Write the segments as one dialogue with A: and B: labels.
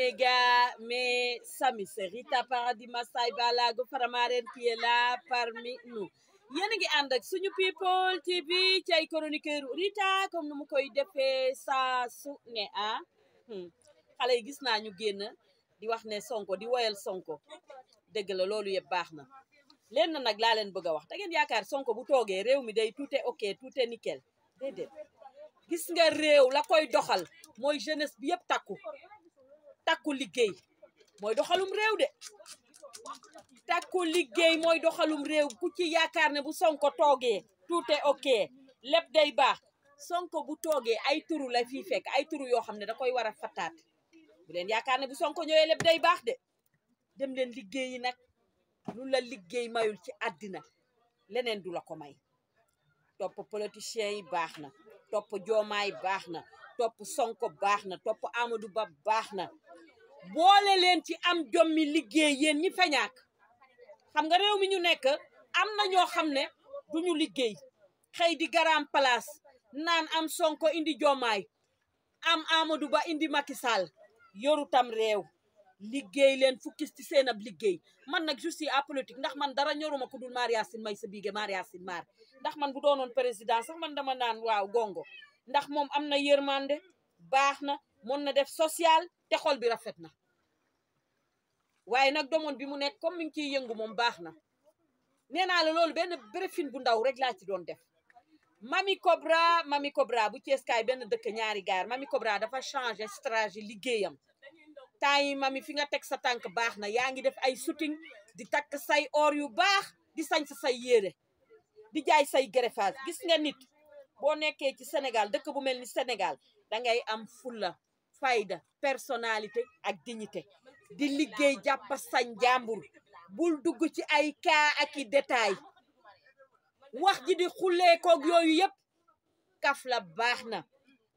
A: Omega, mes amis, c'est Rita Paradis Massaï Balago Faramaren qui est là parmi nous. Yéen a ngi ànd ak suñu people TV ci ay chroniqueur Rita comme nu mu koy defee saa su ne xale yi gis naa ñu génn di wax ne Sonko di woyal Sonko dëgg la loolu yëpp baax na leen na nag laa leen bëgg a wax da ngeen yaakaar Sonko bu toogee réew mi day tout est ok tout est nickel déedéet gis nga réew la koy doxal mooy jeunesse bi yëpp takku liggéey mooy doxalum réew de takku liggéey mooy doxalum réew ku ci yaakaar ne bu Sonko toogee tout est ok lépp day baax Sonko bu toogee ay turu la fii fekk ay turu yoo xam ne da koy war a fataat bu leen yaakaar ne bu Sonko ñëwee lépp day baax de dem leen liggéeyi nag lu la liggéey mayul ci àddina leneen du la ko may topp politiciens yi baax na topp Diomaye baax na topp Sonko baax na topp Amadou Ba baax na boole leen ci am jommi liggéey yéen ñi feñaak xam nga réew mi ñu nekk am na ñoo xam ne duñu liggéey xëy di garam place naan am Sonko indi Diomaye am Amadou Ba indi Macky Sall yoru tam réew liggéey leen fukkis ci seen ab liggéey man nag je suis apolitique ndax man dara ñoruma ku dul Maria Sin may sa biige Maria Sin maar ndax man bu doonoon président sax man dama naan waaw gongo ndax moom am na yërmande baax na mën na def social te xol bi rafet na waaye nag domoon bi mu nekk comme mi ngi ciy yëngu moom baax na nee naa la loolu benn brefin bu ndaw rek laa ci doon def Mami Cobra bu Ceeskaay benn dëkk ñaari gaar Mami Cobra dafa changé stratégie liggéeyam temps yi Mami fi nga teg sa tànk baax na yaa ngi def ay shooting di takk say or yu baax di sañ sa say yére di jaay say greffage gis nga nit boo nekkee ci Sénégal dëkk bu mel ni Sénégal dangay am fulla fayda personnalité ak dignité di liggéey jàpp sañ jàmbur bul dugg ci ay cas ak i détail wax ji di xullee koog yooyu yëpp kaf la baax na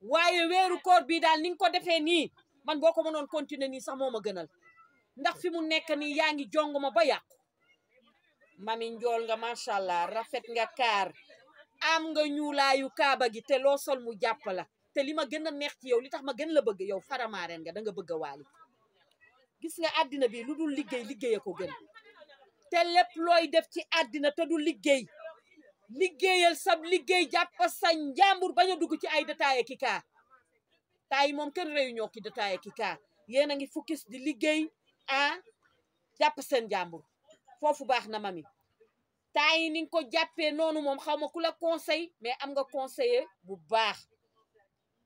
A: waaye weeru koor bii daal ni nga ko defee nii man boo ko mënoon continuer nii sax moo ma gënal ndax fi mu nekk nii yaa ngi jong ma ba yàqu Mami njool nga macha allah rafet nga kaar am nga ñuulaayu kaaba gi te loo sol mu jàpp la te li ma gën a neex ci yow li tax ma gën la bëgg yow faramaareen nga da nga bëgg a waali gis nga àddina bi lu dul liggéey a ko gën te lépp looy def ci àddina te du liggéeyal sab liggéey jàpp sa njàmbur bañ a dugg ci ay détaillé ki kaa taay moom kenn réunion ki détaillé ki kaa yéen a ngi focus di liggéey jàpp seen njàmbur foofu baax na Mami taay ni nga ko jàppee noonu moom xaw ma ku la conseil mais am nga conseiller bu baax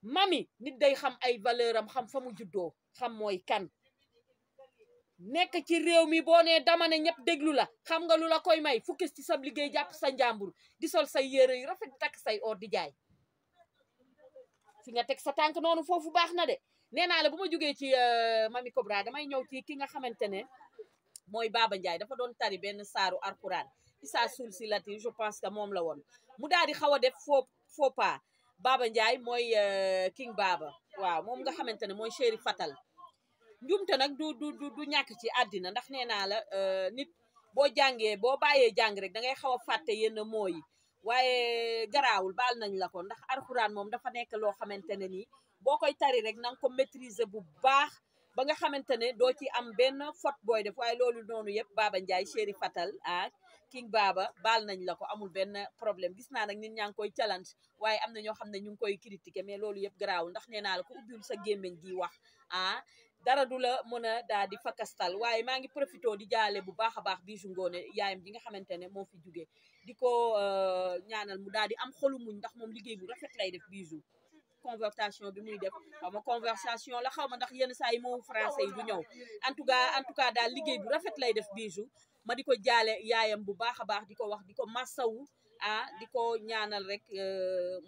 A: Mami nit day xam ay valeur am xam fa mu juddoo xam mooy kan nekk ci réew mi boo nee dama ne ñëpp déglu la xam nga lu la koy may fukki ci sab liggéey jàpp sa njàmbur di sol say yére yu rafet di takk say or di jaay fi nga teg sa tànk noonu foofu baax na de nee naa la bu ma jógee ci Mami Cobra damay ñëw ci ki nga xamante ne mooy Baba Ndiaye dafa doon tari benn saaru alxuraan Issa sul si lati je pense que moom la woon mu daal di xaw a def faux pas Baba Ndiaye mooy King Baba waaw moom nga xamante ne mooy chéri fatal njumte nag du ñàkk ci àddina ndax nee naa la nit boo jàngee boo bàyyee jàng rek da ngay xaw a fàtte yenn moo yi waaye garaawul baal nañ la ko ndax alxuraan moom dafa nekk loo xamante ne nii boo koy tari rek na nga ko maîtriser bu baax ba nga xamante ne doo ci am benn faute booy def waaye loolu noonu yëpp Baba Ndiaye chéri fatal King Baba baal nañ la ko amul benn problème gis naa nag nit ñaa ngi koy challenge waaye am na ñoo xam ne ñu ngi koy critiquer mais loolu yëpp garaawul ndax nee naa la ko ubbiwul sa gémmiñ gi wax dara du la mën a daal di fakastal waaye maa ngi profité di jaale bu baax a baax Bijou Ngoné yaayam ji nga xamante ne moo fi jugee di ko ñaanal mu daal di am xolu muñ ndax moom liggéey bu rafet lay def Bijou conversation bi muy def xaw ma conversation la xaw ma ndax yenn saa yi moom français yi du ñëw en tout cas daal liggéey bu rafet lay def Bijou ma di ko jaale yaayam bu baax a baax di ko wax di ko massawu di ko ñaanal rek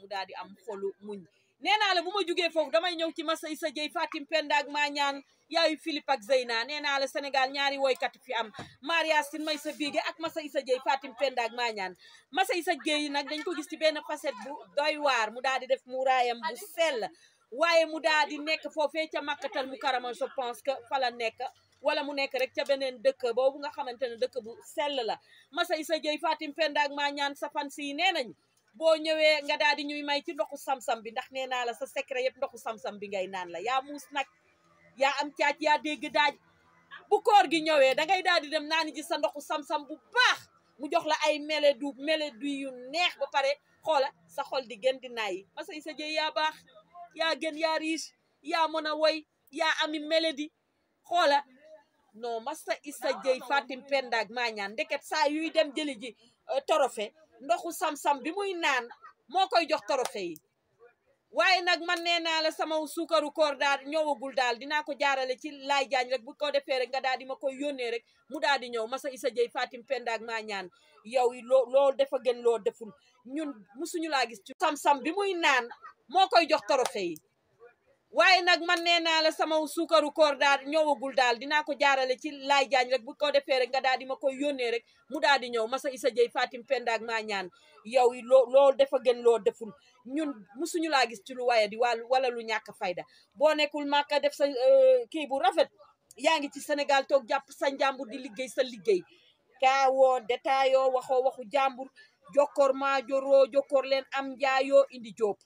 A: mu daal di am xolu muñ nee naa la bu ma jugee foofu damay ñëw ci Massa Issa Dieye Fatim Penda ak maa ñaan yaayu Philippe ak Zeyna nee naa la Sénégal ñaari woykat fi am Maria Sin may sa biige ak Massa Issa Dieye Fatim Penda ak maa ñaan Massa Issa Dieye nag dañ ko gis ci benn facette bu doy waar mu daal di def muuraayam bu sell waaye mu daal di nekk foofee ca Makkatal Mukarrama je pense que fa la nekk wala mu nekk rek ca beneen dëkk boobu nga xamante ne dëkk bu sell la Massa Issa Dieye Fatim Penda ak maa ñaan sa fan si nee nañ boo ñëwee nga daal di ñuy may ci ndoxu sam-sam bi ndax nee naa la sa secret yëpp ndoxu sam-sam bi ngay naan la yaa muus nag yaa am caac yaa dégg daaj bu koor gi ñëwee dangay daal di dem naani ji sa ndoxu sam-sam bu baax mu jox la ay meledu yu neex ba pare xoola sa xol di gën di nayi Massa Issa Dieye yaa baax yaa gën yaa riche yaa mën a woy yaa ami meledi xoola non Massa Issa Dieye Fatim Pendak maa ñaan ndeket saa yuy dem jëli ji trophée ndoxu sam-sam bi muy naan moo koy jox trophée yi waaye nag man nee naa la sama suukaru koor daal ñëwagul daal dinaa ko jaarale ci laay jaañ rek bu ko defee rek nga daal di ma koy yónnee rek mu daal di ñëw Massa Issa Dieye Fatim Pendak maa ñaan yow loo defa gën loo deful ñun musuñu laa gis ci sam-sam bi muy naan moo koy jox trophée yi waaye nag man nee naa la sama suukaru koor daal ñëwagul daal dinaa ko jaarale ci laay jaañ rek bu ko defee rek nga daal di ma koy yónnee rek mu daal di ñëw Massa Issa Dieye Fatim Pendak maa ñaan yow loo defa gën loo deful ñun musuñu laa gis ci lu waye di wala lu ñàkk fayda boo nekkul Màkka def sa kii bu rafet yaa ngi ci Sénégal toog jàpp sa njàmbur di liggéey sa liggéey kaawoo détaayoo waxoo waxu jàmbur jokkoor maa joroo jokkoor leen am njaayoo indi jóob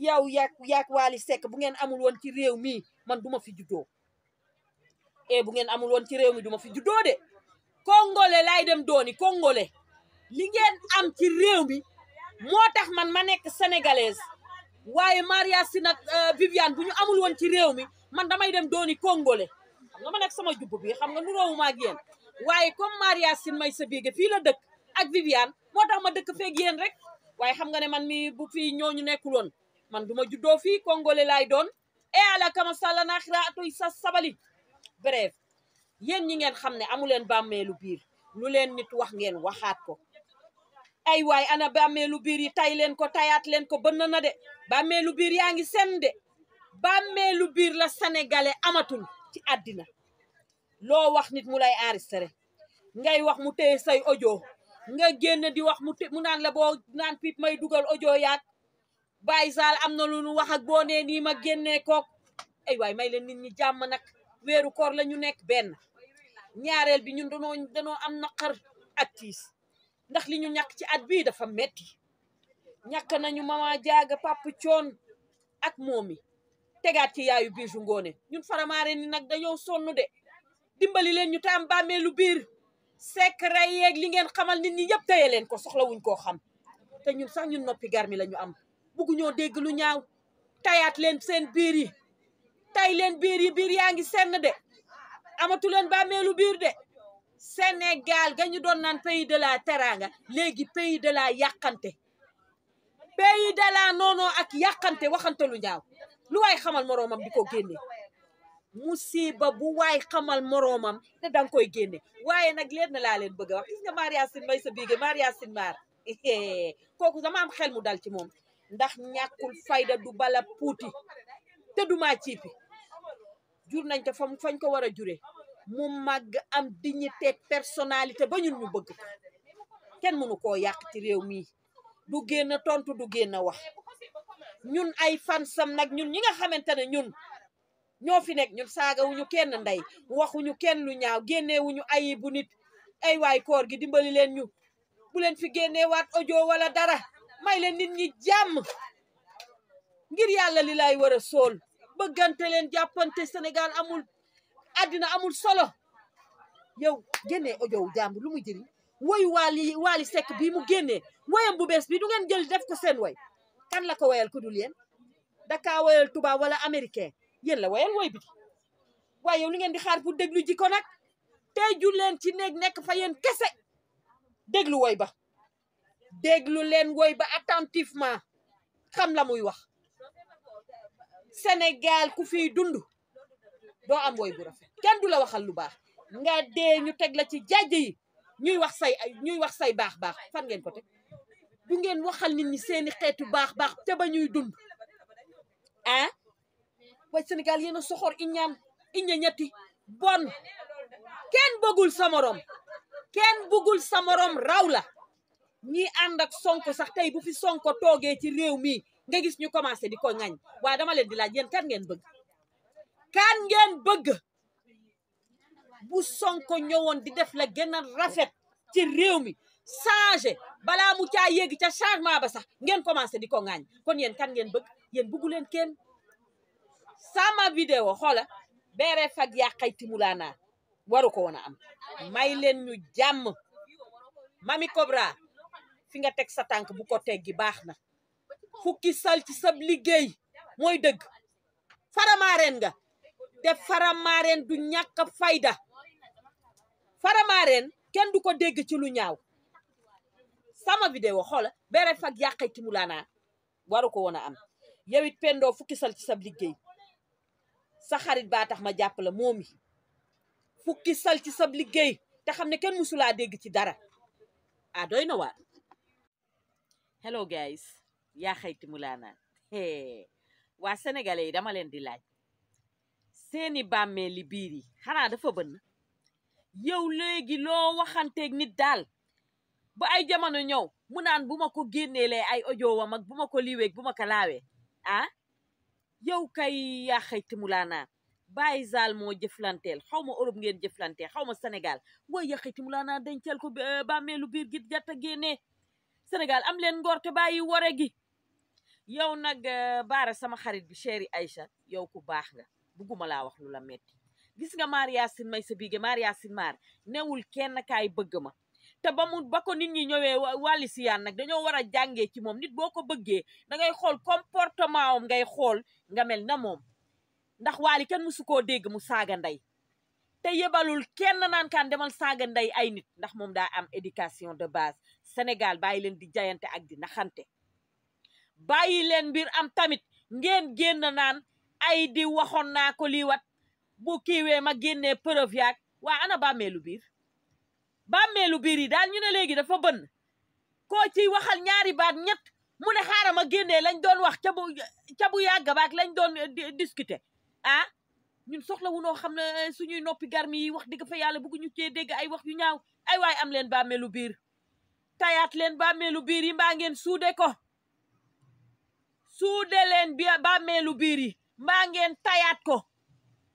A: yow yaak Wally Seck bu ngeen amul woon ci réew mi man duma fi juddoo bu ngeen amul woon ci réew mi duma fi juddoo de congolais laay dem dooni congolais li ngeen am ci réew mi moo tax man ma nekk sénégalaise waaye Maria Sy nag Viviane bu ñu amul woon ci réew mi man damay dem dooni congolais xam nga ma nekk sama jubb bi xam nga nu róowu maag yéen waaye comme Maria Sy may sa biige fii la dëkk ak Viviane moo tax ma dëkk feeg yéen rek waaye xam nga ne man mi bu fii ñooñu nekkul woon man duma juddoo fii congolais laay doon ala kama sàlla naaxira atoy sa sabali bref yéen ñi ngeen xam ne amuleen bàmmeelu biir lu leen nit wax ngeen waxaat ko ay waay ana bàmmeelu biir yi tay leen ko tayaat leen ko bënn na de bàmmeelu biir yaa ngi sen de bàmmeelu biir la sénégalais amatul ci àddina loo wax nit mu lay enregistré ngay wax mu téye say audio nga génn di wax mu naan la boo naan pip may dugal audio yaag Baye Sall am na lu nu wax ak boo nee nii ma génnee kook ay waay may leen nit ñi jàmm nag weeru koor la ñu nekk benn ñaareel bi ñun danoo am naqar ak tiis ndax li ñu ñàkk ci at bii dafa metti ñàkk nañu mama jaaga papa coon ak moomi tegaat ci yaayu biisu ngoone ñun faramaare ni nag dañoo sonn de dimbali leen ñu taam bàmmeelu biir secret yeeg li ngeen xamal nit ñi yëpp téye leen ko soxlawuñ koo xam te ñun sax ñun noppi garmi la ñu am bugguñoo dégg lu ñaaw tayaat leen seen biir yi tay leen biir yaa ngi senn de amatu leen bàmmeelu biir de Sénégal ga ñu doon naan pays de la teranga léegi pays de la yàqante pays de la noonoo ak yàqante waxante lu ñaaw lu waay xamal moroomam di ko génne musiba bu waay xamal moroomam te danga koy génne waaye nag leen na laa leen bëgg a wax gis nga Maria Sy may sa biige Maria Sy maar kooku dama am xel mu dal ci moom ndax ñàkkul fayda du bala puuti te du maa ciipi jur nañ ko fañ ko war a jure mu màgg am dignité personnalité ba ñun ñu bëgg ko kenn mënu koo yàq ci réew mi du génn tontu du génn wax ñun ay fansam nag ñun ñi nga xamante ne ñun ñoo fi nekk ñun saagawuñu kenn ndey waxuñu kenn lu ñaaw génnewuñu ayi bu nit ay waay koor gi dimbali leen ñu bu leen fi génneewaat audio wala dara may leen nit ñi jàmm ngir yàlla li lay war a sool bëggante leen jàppante Sénégal amul àddina amul solo yow génnee audio wu jàmbur lu muy jëriñ woyu Wally Seck bii mu génnee woyam bu bees bi du ngeen jël def ko seen woy kan la ko woyal ku dul yéen daka woyal tubaab wala américain yéen la woyal woy bi waaye yow li ngeen di xaar pour déglu ji ko nag tey ju leen ci néeg nekk fa yéen kese déglu woy ba déglu leen woy ba attentivement xam la muy wax Sénégal ku fiy dund doo am woy bu rafet kenn du la waxal lu baax nga dee ñu teg la ci jàjj yi ñuy wax say baax fan ngeen ko teg du ngeen waxal nit ñi seeni xeetu baax te ba ñuy dund ah way Sénégal yéen a soxor iña ñetti bon kenn bëggul sa morom raw la ñi ànd ak Sonko sax tey bu fi Sonko toogee ci réew mi nga gis ñu commencé di ko ŋañ waaye dama leen di laaj yéen kan ngeen bëgg bu Sonko ñëwoon di def la gën a rafet ci réew mi changé balaa mu caa yéegi ca changement ba sax ngeen commencé di ko ŋaañ kon yéen kan ngeen bëgg yéen bëggu leen kenn sama vidéo xoola beere fag yàqay timulaana waru ko woon a am may leen ñu jàmm Mami Cobra fi nga teg sa tànk bu ko teggi baax na fukki sal ci sab liggéey mooy dëgg faramaareen nga te faramaareen du ñàkk fayda faramaareen kenn du ko dégg ci lu ñaaw sama vidéo xoola beere fag yàqay timulaana waru ko woon a am yow it pendoo fukki sal ci sab liggéey sa xarit baa tax ma jàpp la moomi fukki sal ci sab liggéey te xam ne kenn musulaa dégg ci dara doy na waar hello guys yaa xayti mulaana waa sénégalais yi dama leen di laaj seeni bàmmeeli biir yi xanaa dafa bënn yow léegi loo waxanteeg nit daal ba ay jamono ñëw mu naan bu ma ko génneelee ay audio wam ak bu ma ko liiweeg bu ma ko laawee yow kay yaa xayti mulaana bàyyi zaal moo jëflanteel xaw ma Europe ngeen jëflanteel xaw ma Sénégal mooy yaa xayti mulaana denceel ko bàmmeelu biir gi jatta génnee Sénégal am leen ngor te bàyyi wore gi yow nag baara sama xarit bi chéri Aïcha yow ku baax nga bugguma laa wax lu la metti gis nga Maria Sin may sa biige Maria Sin maar newul kenn kaay bëgg ma te ba ko nit ñi ñëwee wàlli si yaan nag dañoo war a jàngee ci moom nit boo ko bëggee da ngay xool comportement am ngay xool nga mel na moom ndax waali kenn musu koo dégg mu saaga ndey te yebalul kenn naan kaan demal saaga ndey ay nit ndax moom daa am éducation de base Sénégal bàyyi leen di jayante ak di naxante bàyyi leen mbir am tamit ngeen génn naan ay di waxoon naa ko lii wat bu kiiwee ma génnee preuve yaag waa ana bàmmeelu biir yi daal ñu ne léegi dafa bënn koo ci waxal ñaari baat ñett mu ne xaaral ma génnee lañ doon wax ca bu yàgg baak lañ doon discuter ñun soxla wunoo xam ne suñuy noppi garmi yi wax dëgg fa yàlla bëgguñu cee dégg ay wax yu ñaaw ay waay am leen bàmmeelu biir tayaat leen bàmmeelu biir yi mbaa ngeen suude ko suude leen bi bàmmeelu biir yi mbaa ngeen tayaat ko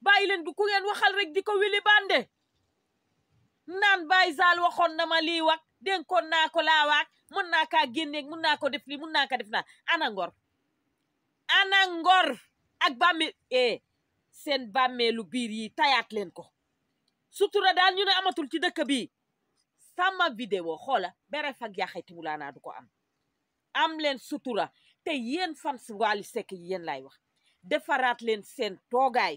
A: bàyyi leen ku ngeen waxal rek di ko wili bande naan bàyyi zaal waxoon na ma lii wax dénkoon naa ko laawaak mën naa kaa génneeg mën naa ko def lii mën naa ko def naa ana ngor ak bàmmeel seen bàmmeelu biir yi tayaat leen ko sutura daal ñu ne amatul ci dëkk bi sama vidéo xoola bere fag yaa xayti mulaana du ko am leen sutura te yéen fans Wally Seck yi yéen laay wax defaraat leen seen toogaay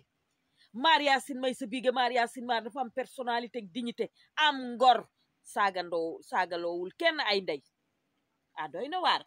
A: Maria Sin may sa biige Maria Sin maar dafa am personnalité ak dignité am ngor saagaloowul kenn ay ndey doy na waar